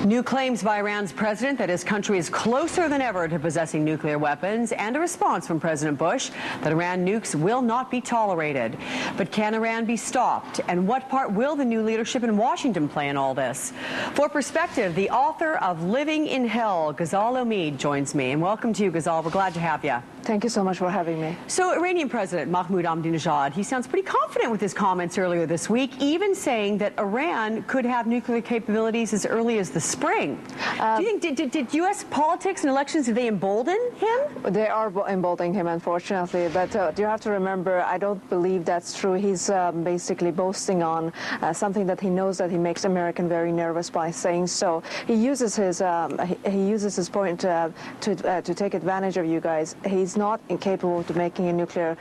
New claims by Iran's president that his country is closer than ever to possessing nuclear weapons, and a response from President Bush that Iran nukes will not be tolerated. But can Iran be stopped? And what part will the new leadership in Washington play in all this? For perspective, the author of Living in Hell, Ghazal Omid, joins me. And welcome to you, Ghazal. We're glad to have you. Thank you so much for having me. So Iranian President Mahmoud Ahmadinejad, he sounds pretty confident with his comments earlier this week, even saying that Iran could have nuclear capabilities as early as the spring. Do you think, did U.S. politics and elections, did they embolden him? They are emboldening him, unfortunately. But you have to remember, I don't believe that's true. He's basically boasting on something that he knows that he makes American very nervous by saying so. He uses his point to take advantage of you guys. He's not incapable of making a nuclear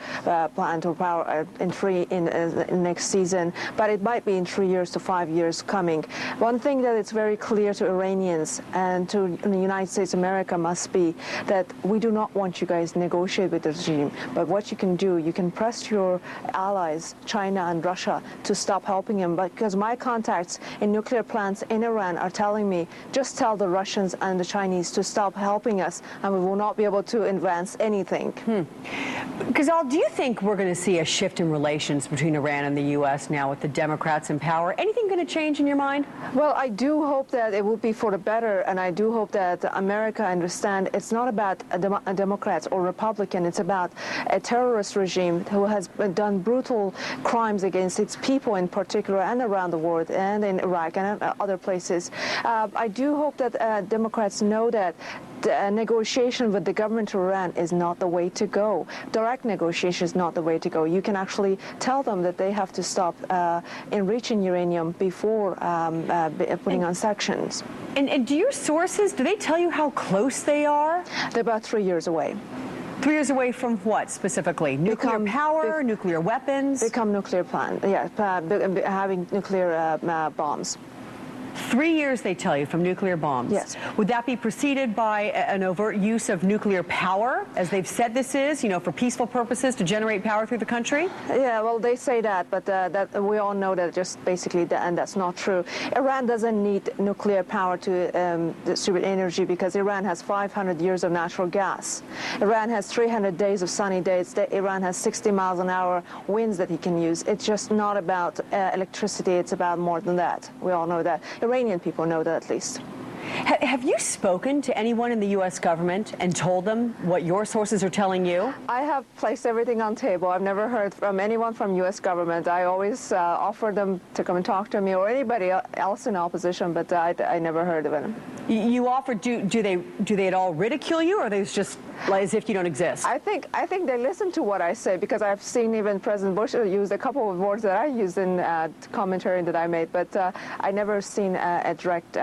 plant or power in next season, but it might be in 3 years to 5 years coming. One thing that it's very clear to Iranians and to the United States of America must be that we do not want you guys to negotiate with the regime, but what you can do, you can press your allies, China and Russia, to stop helping him. But because my contacts in nuclear plants in Iran are telling me, just tell the Russians and the Chinese to stop helping us, and we will not be able to advance anything. Ghazal, do you think we're going to see a shift in relations between Iran and the U.S. now with the Democrats in power? Anything going to change in your mind? Well, I do hope that it will be for the better, and I do hope that America understand it's not about a Democrat or Republican. It's about a terrorist regime who has done brutal crimes against its people in particular and around the world and in Iraq and other places. I do hope that Democrats know that negotiation with the government of Iran is not the way to go. Direct negotiation is not the way to go. You can actually tell them that they have to stop enriching uranium before putting on sanctions. And do your sources, do they tell you how close they are? They're about 3 years away. 3 years away from what specifically? Nuclear power, nuclear weapons? Become nuclear plant, yeah, having nuclear bombs. 3 years, they tell you, from nuclear bombs. Yes. Would that be preceded by an overt use of nuclear power, as they've said this is, for peaceful purposes to generate power through the country? Yeah, well, they say that, but that we all know that just basically, and that's not true. Iran doesn't need nuclear power to distribute energy because Iran has 500 years of natural gas. Iran has 300 days of sunny days. Iran has 60 miles an hour winds that he can use. It's just not about electricity. It's about more than that. We all know that. Iranian people know that, at least. Have you spoken to anyone in the U.S. government and told them what your sources are telling you? I have placed everything on table. I've never heard from anyone from U.S. government. I always offer them to come and talk to me or anybody else in opposition, but I never heard of it. You offered, do they at all ridicule you, or are they just like as if you don't exist? I think they listen to what I say, because I've seen even President Bush use a couple of words that I used in commentary that I made, but I never seen a direct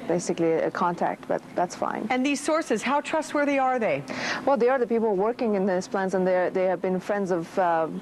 basically a contact, but that's fine. And these sources, how trustworthy are they? Well, they are the people working in these plants, and they have been friends of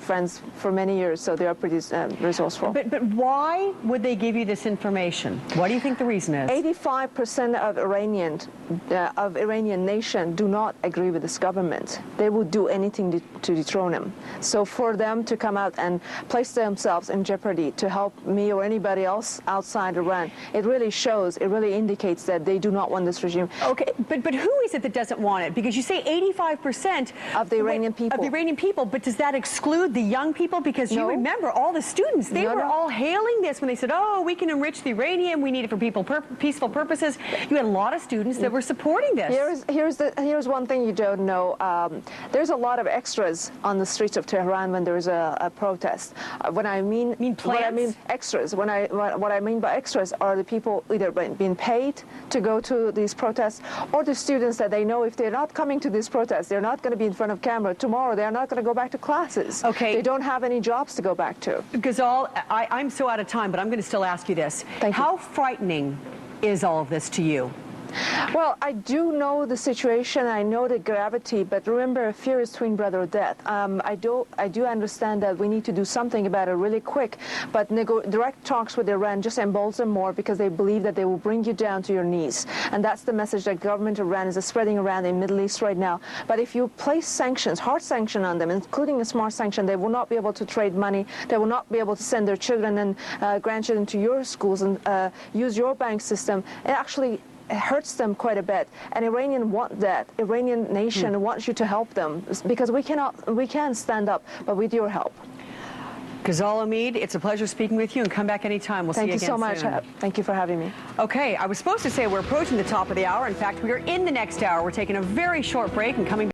friends for many years, so they are pretty resourceful. But why would they give you this information? What do you think the reason is? 85% of Iranian nation do not agree with this government. They would do anything to dethrone him. So for them to come out and place themselves in jeopardy to help me or anybody else outside Iran, it really shows, it really indicates that they do not want this regime. Okay, but who is it that doesn't want it? Because you say 85% of the Iranian people. Of the Iranian people, but does that exclude the young people? Because you remember all the students, they were all hailing this when they said, oh, we can enrich the uranium, we need it for peaceful purposes. You had a lot of students that were supporting this. Here's one thing you don't know. There's a lot of extras on the streets of Tehran when there's a protest. What I mean extras. What I mean by extras are the people either being paid to go to these protests, or the students that they know if they're not coming to these protests, they're not going to be in front of camera tomorrow, they're not going to go back to classes. Okay. They don't have any jobs to go back to. Ghazal, I'm so out of time, but I'm going to still ask you this. Thank you. How frightening is all of this to you? Well, I do know the situation. I know the gravity, but remember, fear is twin brother of death. I do understand that we need to do something about it really quick, but direct talks with Iran just emboldens them more because they believe that they will bring you down to your knees. And that's the message that government Iran is spreading around in the Middle East right now. But if you place sanctions, hard sanction on them, including a smart sanction, they will not be able to trade money. They will not be able to send their children and grandchildren to your schools and use your bank system. It actually hurts them quite a bit, and Iranian want that. Iranian nation wants you to help them because we can't stand up, but with your help. Ghazal Omid, it's a pleasure speaking with you, and come back anytime. We'll see you again soon. Thank you so much. Thank you for having me. Okay, I was supposed to say we're approaching the top of the hour. In fact, we are in the next hour. We're taking a very short break and coming back.